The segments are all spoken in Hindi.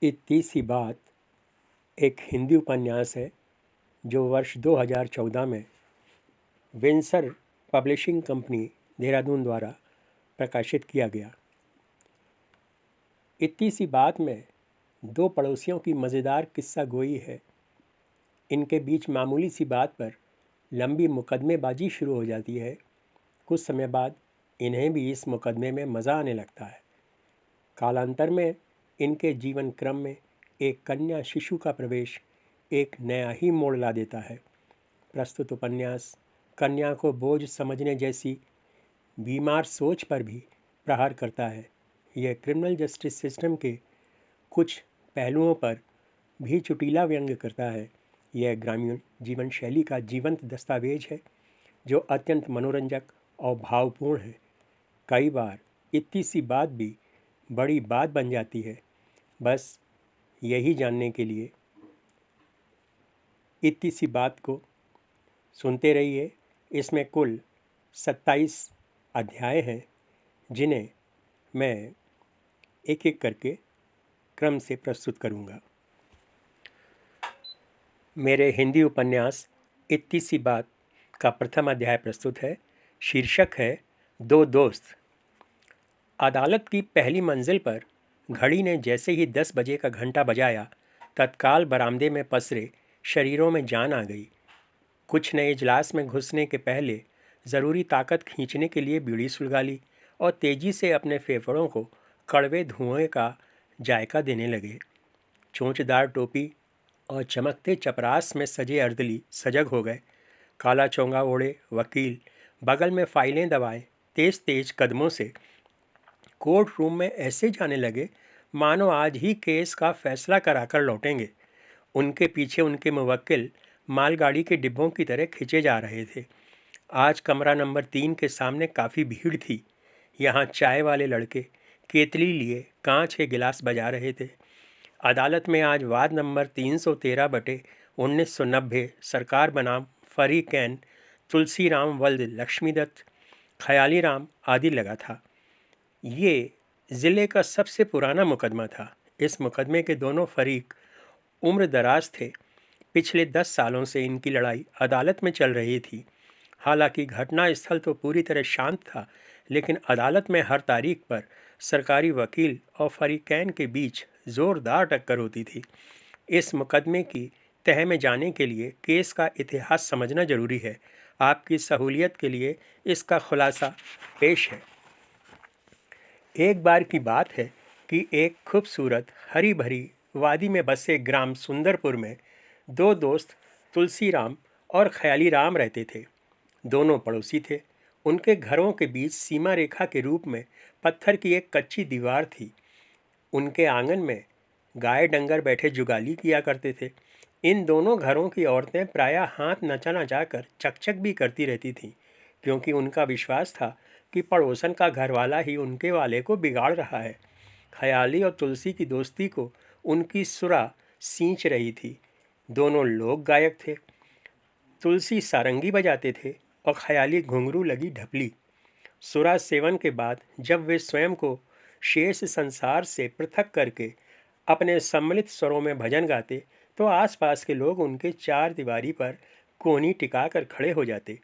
इतनी सी बात एक हिंदी उपन्यास है जो वर्ष 2014 में विंसर पब्लिशिंग कंपनी देहरादून द्वारा प्रकाशित किया गया। इतनी सी बात में दो पड़ोसियों की मज़ेदार किस्सा गोई है। इनके बीच मामूली सी बात पर लंबी मुकदमेबाजी शुरू हो जाती है। कुछ समय बाद इन्हें भी इस मुकदमे में मज़ा आने लगता है। कालांतर में इनके जीवन क्रम में एक कन्या शिशु का प्रवेश एक नया ही मोड़ ला देता है। प्रस्तुत उपन्यास कन्या को बोझ समझने जैसी बीमार सोच पर भी प्रहार करता है। यह क्रिमिनल जस्टिस सिस्टम के कुछ पहलुओं पर भी चुटीला व्यंग्य करता है। यह ग्रामीण जीवन शैली का जीवंत दस्तावेज है जो अत्यंत मनोरंजक और भावपूर्ण है। कई बार इतनी सी बात भी बड़ी बात बन जाती है। बस यही जानने के लिए इतनी सी बात को सुनते रहिए। इसमें कुल 27 अध्याय हैं जिन्हें मैं एक एक करके क्रम से प्रस्तुत करूंगा। मेरे हिंदी उपन्यास इतनी सी बात का प्रथम अध्याय प्रस्तुत है। शीर्षक है दो दोस्त। अदालत की पहली मंजिल पर घड़ी ने जैसे ही 10 बजे का घंटा बजाया, तत्काल बरामदे में पसरे शरीरों में जान आ गई। कुछ ने इजलास में घुसने के पहले ज़रूरी ताकत खींचने के लिए बीड़ी सुलगा ली और तेज़ी से अपने फेफड़ों को कड़वे धुएं का जायका देने लगे। चोंचदार टोपी और चमकते चपरास में सजे अर्दली सजग हो गए। काला चोंगा ओढ़े वकील बगल में फाइलें दबाए तेज तेज कदमों से कोर्ट रूम में ऐसे जाने लगे मानो आज ही केस का फैसला कराकर लौटेंगे। उनके पीछे उनके मुवक्किल मालगाड़ी के डिब्बों की तरह खिंचे जा रहे थे। आज कमरा नंबर 3 के सामने काफ़ी भीड़ थी। यहाँ चाय वाले लड़के केतली लिए कांच के गिलास बजा रहे थे। अदालत में आज वाद नंबर 313/1990 सरकार बनाम फरी कैन, तुलसीराम वल्द लक्ष्मीदत्त, ख्याली राम आदि लगा था। ये ज़िले का सबसे पुराना मुकदमा था। इस मुकदमे के दोनों फरीक उम्र दराज थे। पिछले 10 सालों से इनकी लड़ाई अदालत में चल रही थी। हालांकि घटना स्थल तो पूरी तरह शांत था, लेकिन अदालत में हर तारीख पर सरकारी वकील और फरीकैन के बीच ज़ोरदार टक्कर होती थी। इस मुकदमे की तह में जाने के लिए केस का इतिहास समझना जरूरी है। आपकी सहूलियत के लिए इसका खुलासा पेश है। एक बार की बात है कि एक खूबसूरत हरी भरी वादी में बसे ग्राम सुंदरपुर में दो दोस्त तुलसीराम और ख्याली राम रहते थे। दोनों पड़ोसी थे। उनके घरों के बीच सीमा रेखा के रूप में पत्थर की एक कच्ची दीवार थी। उनके आंगन में गाय डंगर बैठे जुगाली किया करते थे। इन दोनों घरों की औरतें प्रायः हाथ नचा नचाकर चकचक भी करती रहती थीं, क्योंकि उनका विश्वास था कि पड़ोसन का घरवाला ही उनके वाले को बिगाड़ रहा है। ख्याली और तुलसी की दोस्ती को उनकी सुरा सींच रही थी। दोनों लोक गायक थे। तुलसी सारंगी बजाते थे और ख्याली घुंघरू लगी ढपली। सुरा सेवन के बाद जब वे स्वयं को शेष संसार से पृथक करके अपने सम्मिलित स्वरों में भजन गाते, तो आसपास के लोग उनके चार दीवारी पर कोहनी टिकाकर खड़े हो जाते।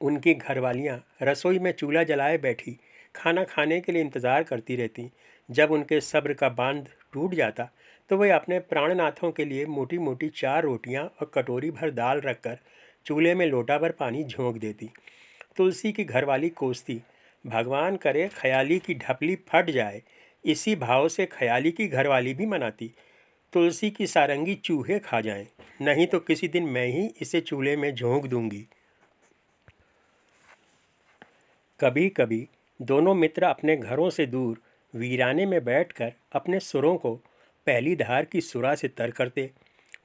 उनकी घरवालियां रसोई में चूल्हा जलाए बैठी खाना खाने के लिए इंतज़ार करती रहती। जब उनके सब्र का बांध टूट जाता तो वे अपने प्राणनाथों के लिए मोटी मोटी 4 रोटियां और कटोरी भर दाल रखकर चूल्हे में लोटा भर पानी झोंक देती। तुलसी की घरवाली कोसती, भगवान करे ख्याली की ढपली फट जाए। इसी भाव से ख्याली की घरवाली भी मनाती, तुलसी की सारंगी चूहे खा जाएं, नहीं तो किसी दिन मैं ही इसे चूल्हे में झोंक दूंगी। कभी कभी दोनों मित्र अपने घरों से दूर वीराने में बैठकर अपने सुरों को पहली धार की सुरा से तर करते।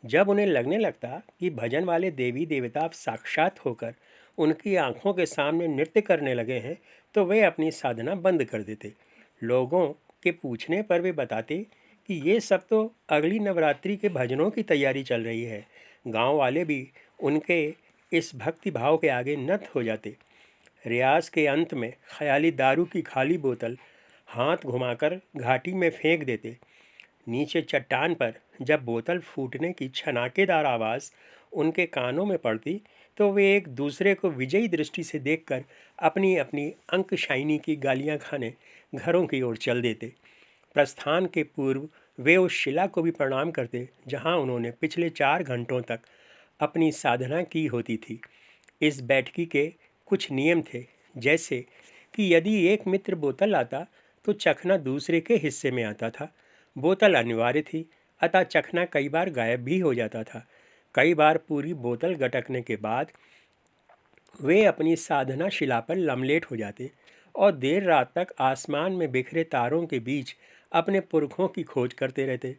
जब उन्हें लगने लगता कि भजन वाले देवी देवता साक्षात होकर उनकी आंखों के सामने नृत्य करने लगे हैं, तो वे अपनी साधना बंद कर देते। लोगों के पूछने पर वे बताते कि ये सब तो अगली नवरात्रि के भजनों की तैयारी चल रही है। गांव वाले भी उनके इस भक्ति भाव के आगे नत हो जाते। रियाज के अंत में ख्याली दारू की खाली बोतल हाथ घुमाकर घाटी में फेंक देते। नीचे चट्टान पर जब बोतल फूटने की छनाकेदार आवाज़ उनके कानों में पड़ती तो वे एक दूसरे को विजयी दृष्टि से देखकर अपनी अपनी अंकशाइनी की गालियां खाने घरों की ओर चल देते। प्रस्थान के पूर्व वे उस शिला को भी प्रणाम करते जहां उन्होंने पिछले 4 घंटों तक अपनी साधना की होती थी। इस बैठकी के कुछ नियम थे, जैसे कि यदि एक मित्र बोतल लाता तो चखना दूसरे के हिस्से में आता था। बोतल अनिवार्य थी, अतः चखना कई बार गायब भी हो जाता था। कई बार पूरी बोतल गटकने के बाद वे अपनी साधना शिला पर लमलेट हो जाते और देर रात तक आसमान में बिखरे तारों के बीच अपने पुरखों की खोज करते रहते।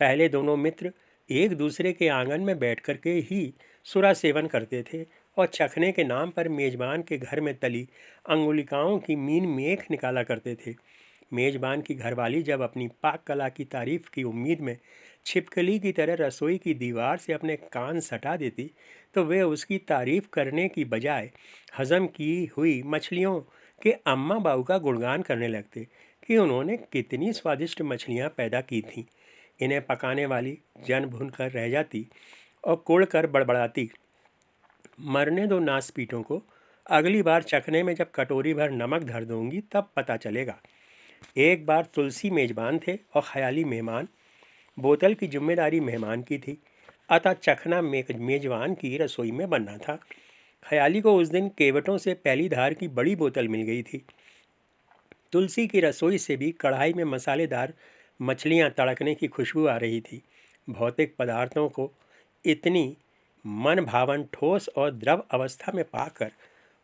पहले दोनों मित्र एक दूसरे के आंगन में बैठ कर के ही सुरा सेवन करते थे और चखने के नाम पर मेजबान के घर में तली अंगुलिकाओं की मीन मेख निकाला करते थे। मेजबान की घरवाली जब अपनी पाक कला की तारीफ की उम्मीद में छिपकली की तरह रसोई की दीवार से अपने कान सटा देती तो वे उसकी तारीफ करने की बजाय हजम की हुई मछलियों के अम्मा बाऊ का गुणगान करने लगते कि उन्होंने कितनी स्वादिष्ट मछलियाँ पैदा की थीं। इन्हें पकाने वाली जन भून कर रह जाती और कुड़ कर बड़बड़ाती, मरने दो नासपीटों को, अगली बार चखने में जब कटोरी भर नमक धर दूंगी तब पता चलेगा। एक बार तुलसी मेजबान थे और ख्याली मेहमान। बोतल की जिम्मेदारी मेहमान की थी, अतः चखना मेजबान की रसोई में बनना था। ख्याली को उस दिन केवटों से पहली धार की बड़ी बोतल मिल गई थी। तुलसी की रसोई से भी कढ़ाई में मसालेदार मछलियाँ तड़कने की खुशबू आ रही थी। भौतिक पदार्थों को इतनी मन भावन ठोस और द्रव अवस्था में पाकर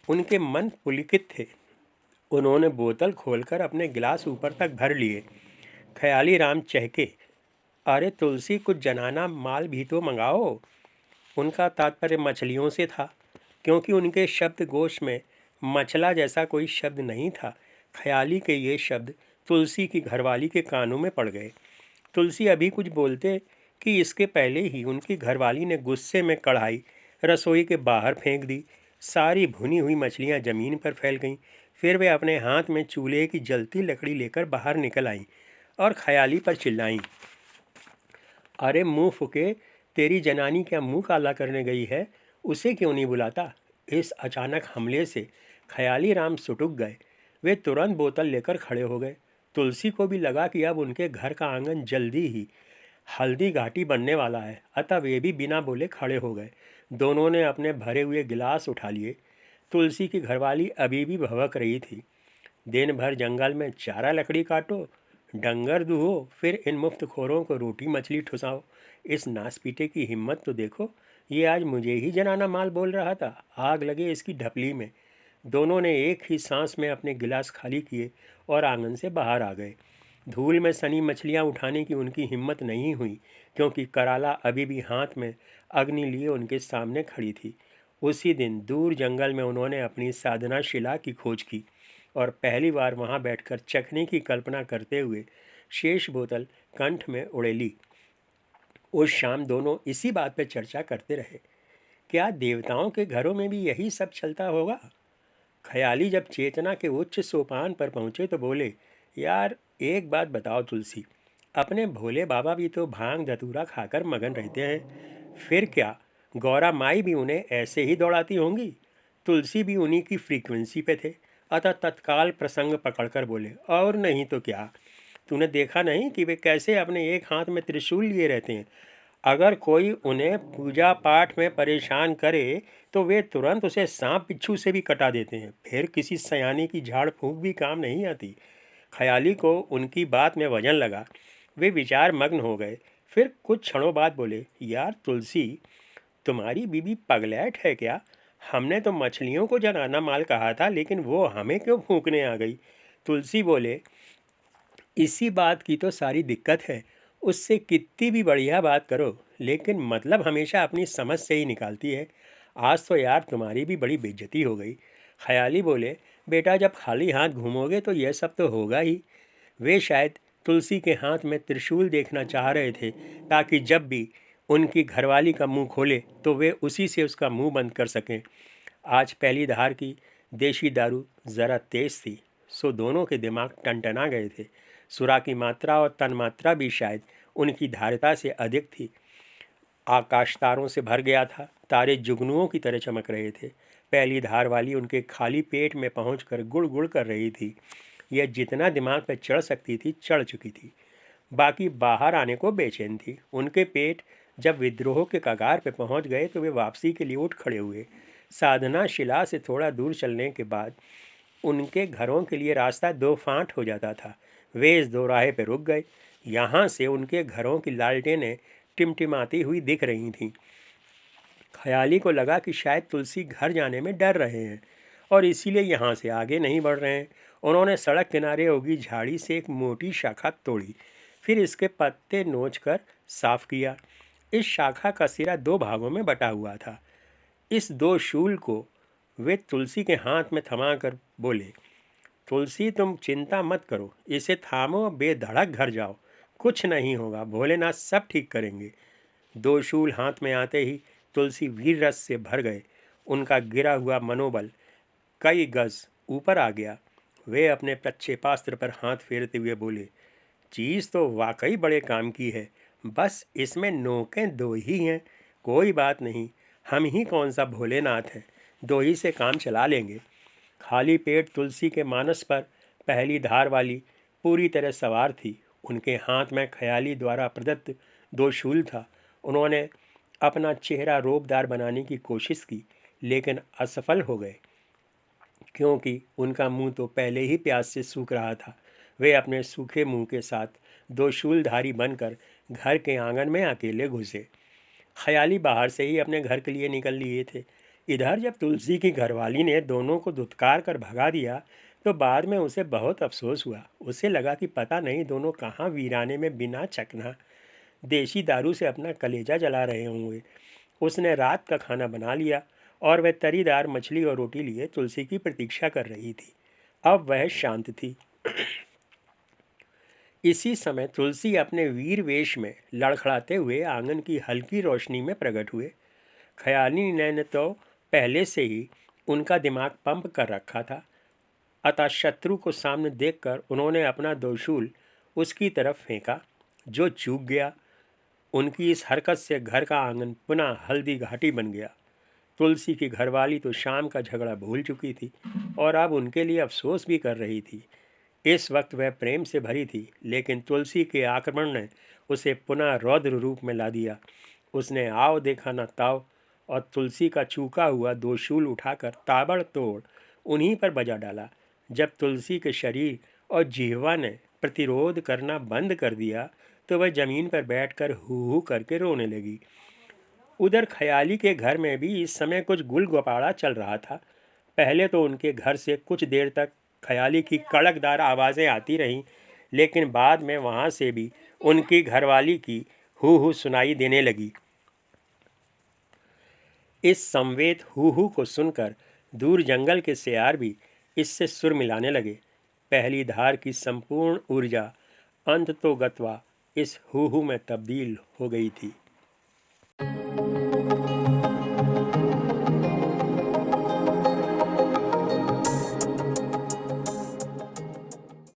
उनके मन पुलकित थे। उन्होंने बोतल खोलकर अपने गिलास ऊपर तक भर लिए। ख्याली राम चहके, अरे तुलसी, कुछ जनाना माल भी तो मंगाओ। उनका तात्पर्य मछलियों से था, क्योंकि उनके शब्दकोश में मछला जैसा कोई शब्द नहीं था। ख्याली के ये शब्द तुलसी की घरवाली के कानों में पड़ गए। तुलसी अभी कुछ बोलते कि इसके पहले ही उनकी घरवाली ने गुस्से में कढ़ाई रसोई के बाहर फेंक दी। सारी भुनी हुई मछलियां ज़मीन पर फैल गईं। फिर वे अपने हाथ में चूल्हे की जलती लकड़ी लेकर बाहर निकल आईं और ख्याली पर चिल्लाईं, अरे मुंह फुके, तेरी जनानी क्या मुंह काला करने गई है, उसे क्यों नहीं बुलाता। इस अचानक हमले से ख्याली राम सुटुक गए। वे तुरंत बोतल लेकर खड़े हो गए। तुलसी को भी लगा कि अब उनके घर का आंगन जल्दी ही हल्दी घाटी बनने वाला है, अतः वे भी बिना बोले खड़े हो गए। दोनों ने अपने भरे हुए गिलास उठा लिए। तुलसी की घरवाली अभी भी भवक रही थी, दिन भर जंगल में चारा लकड़ी काटो, डंगर दूहो, फिर इन मुफ्तखोरों को रोटी मछली ठुसाओ। इस नासपीटे की हिम्मत तो देखो, ये आज मुझे ही जनाना माल बोल रहा था। आग लगे इसकी ढपली में। दोनों ने एक ही सांस में अपने गिलास खाली किए और आंगन से बाहर आ गए। धूल में सनी मछलियां उठाने की उनकी हिम्मत नहीं हुई, क्योंकि कराला अभी भी हाथ में अग्नि लिए उनके सामने खड़ी थी। उसी दिन दूर जंगल में उन्होंने अपनी साधना शिला की खोज की और पहली बार वहां बैठकर चखने की कल्पना करते हुए शेष बोतल कंठ में उड़ेली। उस शाम दोनों इसी बात पर चर्चा करते रहे, क्या देवताओं के घरों में भी यही सब चलता होगा। ख्याली जब चेतना के उच्च सोपान पर पहुंचे तो बोले, यार एक बात बताओ तुलसी, अपने भोले बाबा भी तो भांग धतूरा खाकर मगन रहते हैं, फिर क्या गौरा माई भी उन्हें ऐसे ही दौड़ाती होंगी। तुलसी भी उन्हीं की फ्रीक्वेंसी पे थे, अतः तत्काल प्रसंग पकड़कर बोले, और नहीं तो क्या, तूने देखा नहीं कि वे कैसे अपने एक हाथ में त्रिशूल लिए रहते हैं। अगर कोई उन्हें पूजा पाठ में परेशान करे तो वे तुरंत उसे सांप बिच्छू से भी कटा देते हैं, फिर किसी सयानी की झाड़ फूंक भी काम नहीं आती। ख्याली को उनकी बात में वजन लगा। वे विचार मग्न हो गए। फिर कुछ क्षणों बाद बोले, यार तुलसी, तुम्हारी बीबी पगलैट है क्या। हमने तो मछलियों को जनाना माल कहा था, लेकिन वो हमें क्यों फूंकने आ गई। तुलसी बोले, इसी बात की तो सारी दिक्कत है। उससे कितनी भी बढ़िया बात करो, लेकिन मतलब हमेशा अपनी समझ से ही निकालती है। आज तो यार तुम्हारी भी बड़ी बेइज्जती हो गई। ख्याली बोले, बेटा जब खाली हाथ घूमोगे तो यह सब तो होगा ही। वे शायद तुलसी के हाथ में त्रिशूल देखना चाह रहे थे, ताकि जब भी उनकी घरवाली का मुंह खोले तो वे उसी से उसका मुंह बंद कर सकें। आज पहली धार की देशी दारू ज़रा तेज़ थी, सो दोनों के दिमाग टनटना गए थे। सुरा की मात्रा और तन्मात्रा भी शायद उनकी धारिता से अधिक थी। आकाश तारों से भर गया था, तारे जुगनुओं की तरह चमक रहे थे। पहली धार वाली उनके खाली पेट में पहुंचकर गुड़ गुड़ कर रही थी। यह जितना दिमाग पर चढ़ सकती थी चढ़ चुकी थी। बाकी बाहर आने को बेचैन थी। उनके पेट जब विद्रोह के कगार पर पहुंच गए तो वे वापसी के लिए उठ खड़े हुए। साधना शिला से थोड़ा दूर चलने के बाद उनके घरों के लिए रास्ता दो फांट हो जाता था। वे इस दोराहे पर रुक गए। यहाँ से उनके घरों की लालटेनें टिमटिमाती हुई दिख रही थीं। ख्याली को लगा कि शायद तुलसी घर जाने में डर रहे हैं और इसीलिए यहाँ से आगे नहीं बढ़ रहे हैं। उन्होंने सड़क किनारे उगी झाड़ी से एक मोटी शाखा तोड़ी, फिर इसके पत्ते नोचकर साफ किया। इस शाखा का सिरा दो भागों में बटा हुआ था। इस दो शूल को वे तुलसी के हाथ में थमाकर बोले, तुलसी तुम चिंता मत करो, इसे थामो, बेधड़क घर जाओ, कुछ नहीं होगा, भोलेनाथ सब ठीक करेंगे। दो शूल हाथ में आते ही तुलसी वीर रस से भर गए। उनका गिरा हुआ मनोबल कई गज ऊपर आ गया। वे अपने प्रक्षेपास्त्र पर हाथ फेरते हुए बोले, चीज़ तो वाकई बड़े काम की है, बस इसमें नोकें दो ही हैं। कोई बात नहीं, हम ही कौन सा भोलेनाथ हैं, दो ही से काम चला लेंगे। खाली पेट तुलसी के मानस पर पहली धार वाली पूरी तरह सवार थी। उनके हाथ में ख्याली द्वारा प्रदत्त दो शूल था। उन्होंने अपना चेहरा रोबदार बनाने की कोशिश की, लेकिन असफल हो गए, क्योंकि उनका मुंह तो पहले ही प्यास से सूख रहा था। वे अपने सूखे मुंह के साथ दो शूलधारी बनकर घर के आंगन में अकेले घुसे। ख्याली बाहर से ही अपने घर के लिए निकल लिए थे। इधर जब तुलसी की घरवाली ने दोनों को धुतकार कर भगा दिया तो बाद में उसे बहुत अफसोस हुआ। उसे लगा कि पता नहीं दोनों कहाँ वीराने में बिना चकना देशी दारू से अपना कलेजा जला रहे होंगे। उसने रात का खाना बना लिया और वह तरीदार मछली और रोटी लिए तुलसी की प्रतीक्षा कर रही थी। अब वह शांत थी। इसी समय तुलसी अपने वीर वेश में लड़खड़ाते हुए आंगन की हल्की रोशनी में प्रकट हुए। ख्याली ने तो पहले से ही उनका दिमाग पंप कर रखा था, अतः शत्रु को सामने देखकर उन्होंने अपना दोशूल उसकी तरफ फेंका, जो चूक गया। उनकी इस हरकत से घर का आंगन पुनः हल्दी घाटी बन गया। तुलसी की घरवाली तो शाम का झगड़ा भूल चुकी थी और अब उनके लिए अफसोस भी कर रही थी। इस वक्त वह प्रेम से भरी थी, लेकिन तुलसी के आक्रमण ने उसे पुनः रौद्र रूप में ला दिया। उसने आओ देखा न ताओ और तुलसी का चूका हुआ दो शूल उठाकर ताबड़तोड़ उन्हीं पर बजा डाला। जब तुलसी के शरीर और जिह्वा ने प्रतिरोध करना बंद कर दिया तो वह जमीन पर बैठकर हू हू करके रोने लगी। उधर ख्याली के घर में भी इस समय कुछ गुल गुपाड़ा चल रहा था। पहले तो उनके घर से कुछ देर तक ख्याली की कड़कदार आवाज़ें आती रहीं, लेकिन बाद में वहाँ से भी उनकी घरवाली की हू हू सुनाई देने लगी। इस संवेद हू हू को सुनकर दूर जंगल के सियार भी इससे सुर मिलाने लगे। पहली धार की संपूर्ण ऊर्जा अंततोगत्वा इस हू हू में तब्दील हो गई थी।